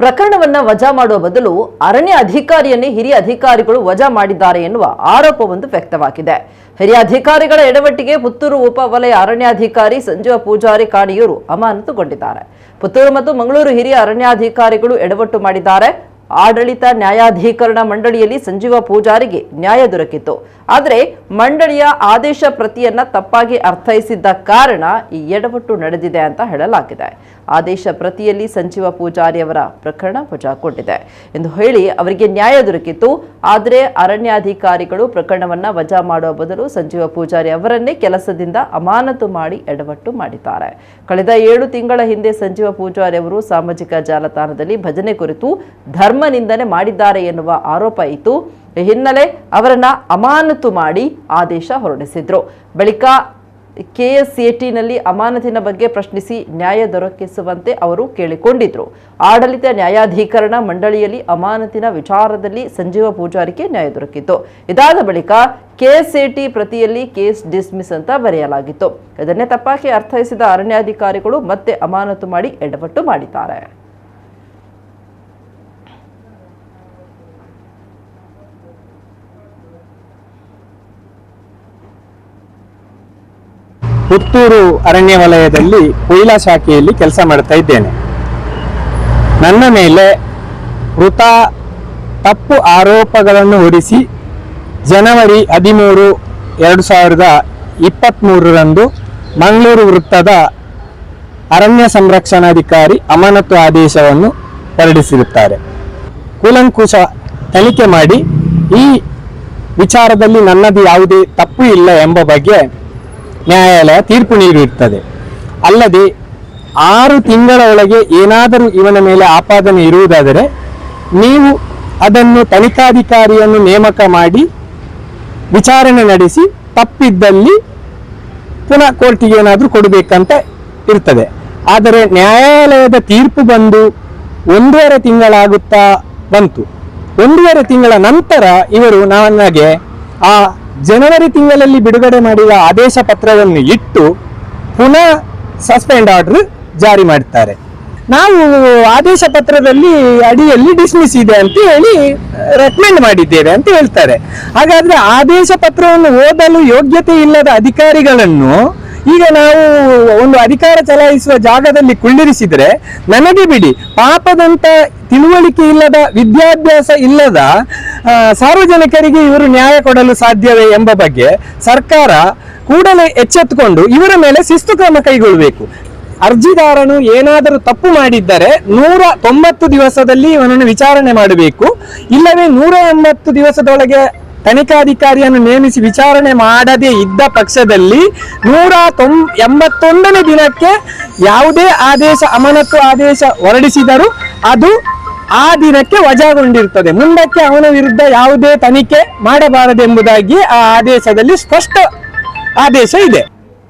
ಪ್ರಕರಣವನ್ನ ವಜಾ ಮಾಡುವ ಬದಲು ಅರಣ್ಯ ಅಧಿಕಾರಿಯನ್ನೇ ಹಿರಿಯ ಅಧಿಕಾರಿಗಳು ವಜಾ ಮಾಡಿದ್ದಾರೆ ಎನ್ನುವ ಆರೋಪವೊಂದು ವ್ಯಕ್ತವಾಗಿದೆ. ಹಿರಿಯ ಅಧಿಕಾರಿಗಳ ಎಡವಟ್ಟಿಗೆ ಪುತ್ತೂರು ಉಪವಲಯ ಅರಣ್ಯಾಧಿಕಾರಿ ಸಂಜೀವ ಪೂಜಾರಿ ಕಾಣಿಯೂರು ಅಮಾನತುಗೊಂಡಿದ್ದಾರೆ. ಪುತ್ತೂರು ಮತ್ತು ಮಂಗಳೂರು ಹಿರಿಯ ಅರಣ್ಯಾಧಿಕಾರಿಗಳು ಎಡವಟ್ಟು ಮಾಡಿದ್ದಾರೆ. ಆಡಳಿತ ನ್ಯಾಯಾಧೀಕರಣ ಮಂಡಳಿಯಲ್ಲಿ ಸಂಜೀವ ಪೂಜಾರಿಗೆ ನ್ಯಾಯ ದೊರಕಿತ್ತು. ಆದರೆ ಮಂಡಳಿಯ ಆದೇಶ ಪ್ರತಿಯನ್ನ ತಪ್ಪಾಗಿ ಅರ್ಥೈಸಿದ್ದ ಕಾರಣ ಈ ಎಡವಟ್ಟು ನಡೆದಿದೆ ಅಂತ ಹೇಳಲಾಗಿದೆ. ಆದೇಶ ಪ್ರತಿಯಲ್ಲಿ ಸಂಜೀವ ಪೂಜಾರಿ ಅವರ ಪ್ರಕರಣ ವಜಾಗೊಂಡಿದೆ ಎಂದು ಹೇಳಿ ಅವರಿಗೆ ನ್ಯಾಯ ದೊರಕಿತ್ತು. ಆದರೆ ಅರಣ್ಯಾಧಿಕಾರಿಗಳು ಪ್ರಕರಣವನ್ನ ವಜಾ ಮಾಡುವ ಬದಲು ಸಂಜೀವ ಪೂಜಾರಿ ಅವರನ್ನೇ ಕೆಲಸದಿಂದ ಅಮಾನತು ಮಾಡಿ ಎಡವಟ್ಟು ಮಾಡಿದ್ದಾರೆ. ಕಳೆದ 7 ತಿಂಗಳ ಹಿಂದೆ ಸಂಜೀವ ಪೂಜಾರಿ ಅವರು ಸಾಮಾಜಿಕ ಜಾಲತಾಣದಲ್ಲಿ ಭಜನೆ ಕುರಿತು ಧರ್ಮ ನಿಂದನೆ ಮಾಡಿದ್ದಾರೆ ಎನ್ನುವ ಆರೋಪ ಇತ್ತು. ಈ ಹಿನ್ನೆಲೆ ಅವರನ್ನ ಅಮಾನತು ಮಾಡಿ ಆದೇಶ ಹೊರಡಿಸಿದ್ರು. ಬಳಿಕ ಕೆಎಸ್ಎಟಿನಲ್ಲಿ ಅಮಾನತಿನ ಬಗ್ಗೆ ಪ್ರಶ್ನಿಸಿ ನ್ಯಾಯ ದೊರಕಿಸುವಂತೆ ಅವರು ಕೇಳಿಕೊಂಡಿದ್ರು. ಆಡಳಿತ ನ್ಯಾಯಾಧೀಕರಣ ಮಂಡಳಿಯಲ್ಲಿ ಅಮಾನತಿನ ವಿಚಾರದಲ್ಲಿ ಸಂಜೀವ ಪೂಜಾರಿಗೆ ನ್ಯಾಯ ದೊರಕಿತ್ತು. ಇದಾದ ಬಳಿಕ ಕೆಎಸ್ಎಟಿ ಪ್ರತಿಯಲ್ಲಿ ಕೇಸ್ ಡಿಸ್ಮಿಸ್ ಅಂತ ಬರೆಯಲಾಗಿತ್ತು. ಇದನ್ನೇ ತಪ್ಪಾಗಿ ಅರ್ಥೈಸಿದ ಅರಣ್ಯಾಧಿಕಾರಿಗಳು ಮತ್ತೆ ಅಮಾನತು ಮಾಡಿ ಎಡವಟ್ಟು ಮಾಡಿದ್ದಾರೆ. ಪುತ್ತೂರು ಅರಣ್ಯ ವಲಯದಲ್ಲಿ ಕೊಯ್ಲಾ ಶಾಖೆಯಲ್ಲಿ ಕೆಲಸ ಮಾಡ್ತಾ ಇದ್ದೇನೆ. ನನ್ನ ಮೇಲೆ ತಪ್ಪು ಆರೋಪಗಳನ್ನು ಹೊರಿಸಿ ಜನವರಿ 13, 2023ರಂದು ಮಂಗಳೂರು ವೃತ್ತದ ಅರಣ್ಯ ಸಂರಕ್ಷಣಾಧಿಕಾರಿ ಅಮಾನತು ಆದೇಶವನ್ನು ಹೊರಡಿಸಿರುತ್ತಾರೆ. ಕೂಲಂಕುಷ ತನಿಖೆ ಮಾಡಿ ಈ ವಿಚಾರದಲ್ಲಿ ನನ್ನದು ಯಾವುದೇ ತಪ್ಪು ಇಲ್ಲ ಎಂಬ ಬಗ್ಗೆ ನ್ಯಾಯಾಲಯ ತೀರ್ಪು ನೀಡಿರುತ್ತದೆ. ಅಲ್ಲದೆ 6 ತಿಂಗಳ ಒಳಗೆ ಏನಾದರೂ ಇವನ ಮೇಲೆ ಆಪಾದನೆ ಇರುವುದಾದರೆ ನೀವು ಅದನ್ನು ತನಿಖಾಧಿಕಾರಿಯನ್ನು ನೇಮಕ ಮಾಡಿ ವಿಚಾರಣೆ ನಡೆಸಿ ತಪ್ಪಿದ್ದಲ್ಲಿ ಪುನಃ ಕೋರ್ಟಿಗೆ ಏನಾದರೂ ಕೊಡಬೇಕಂತ ಇರ್ತದೆ. ಆದರೆ ನ್ಯಾಯಾಲಯದ ತೀರ್ಪು ಬಂದು 1.5 ತಿಂಗಳಾಗುತ್ತಾ ಬಂತು. 1.5 ತಿಂಗಳ ನಂತರ ಇವರು ನನಗೆ ಆ ಜನವರಿ ತಿಂಗಳಲ್ಲಿ ಬಿಡುಗಡೆ ಮಾಡಿದ ಆದೇಶ ಪತ್ರವನ್ನು ಇಟ್ಟು ಪುನಃ ಸಸ್ಪೆಂಡ್ ಆರ್ಡರ್ ಜಾರಿ ಮಾಡ್ತಾರೆ. ನಾವು ಆದೇಶ ಪತ್ರದಲ್ಲಿ ಅಡಿಯಲ್ಲಿ ಡಿಸ್ಮಿಸ್ ಇದೆ ಅಂತ ಹೇಳಿ ರೆಕಮೆಂಡ್ ಮಾಡಿದ್ದೇವೆ ಅಂತ ಹೇಳ್ತಾರೆ. ಹಾಗಾದ್ರೆ ಆದೇಶ ಪತ್ರವನ್ನು ಓದಲು ಯೋಗ್ಯತೆ ಇಲ್ಲದ ಅಧಿಕಾರಿಗಳನ್ನು ಈಗ ನಾವು ಒಂದು ಅಧಿಕಾರ ಚಲಾಯಿಸುವ ಜಾಗದಲ್ಲಿ ಕುಳ್ಳಿರಿಸಿದ್ರೆ ನನಗೆ ಬಿಡಿ, ಪಾಪದಂತ ತಿಳುವಳಿಕೆ ಇಲ್ಲದ, ವಿದ್ಯಾಭ್ಯಾಸ ಇಲ್ಲದ ಸಾರ್ವಜನಿಕರಿಗೆ ಇವರು ನ್ಯಾಯ ಕೊಡಲು ಸಾಧ್ಯವೇ ಎಂಬ ಬಗ್ಗೆ ಸರ್ಕಾರ ಕೂಡಲೇ ಎಚ್ಚೆತ್ತುಕೊಂಡು ಇವರ ಮೇಲೆ ಶಿಸ್ತು ಕ್ರಮ ಕೈಗೊಳ್ಳಬೇಕು. ಅರ್ಜಿದಾರನು ಏನಾದರೂ ತಪ್ಪು ಮಾಡಿದ್ದರೆ 190 ದಿವಸದಲ್ಲಿ ಇವನನ್ನು ವಿಚಾರಣೆ ಮಾಡಬೇಕು. ಇಲ್ಲವೇ 180 ದಿವಸದೊಳಗೆ ತನಿಖಾಧಿಕಾರಿಯನ್ನು ನೇಮಿಸಿ ವಿಚಾರಣೆ ಮಾಡದೇ ಇದ್ದ ಪಕ್ಷದಲ್ಲಿ 181ನೇ ದಿನಕ್ಕೆ ಯಾವುದೇ ಆದೇಶ, ಅಮಾನತು ಆದೇಶ ಹೊರಡಿಸಿದರೂ ಅದು ಆ ದಿನಕ್ಕೆ ವಜಾಗೊಂಡಿರುತ್ತದೆ. ಮುಂದಕ್ಕೆ ಅವನ ವಿರುದ್ಧ ಯಾವುದೇ ತನಿಖೆ ಮಾಡಬಾರದೆಂಬುದಾಗಿ ಆ ಆದೇಶದಲ್ಲಿ ಸ್ಪಷ್ಟ ಆದೇಶ ಇದೆ.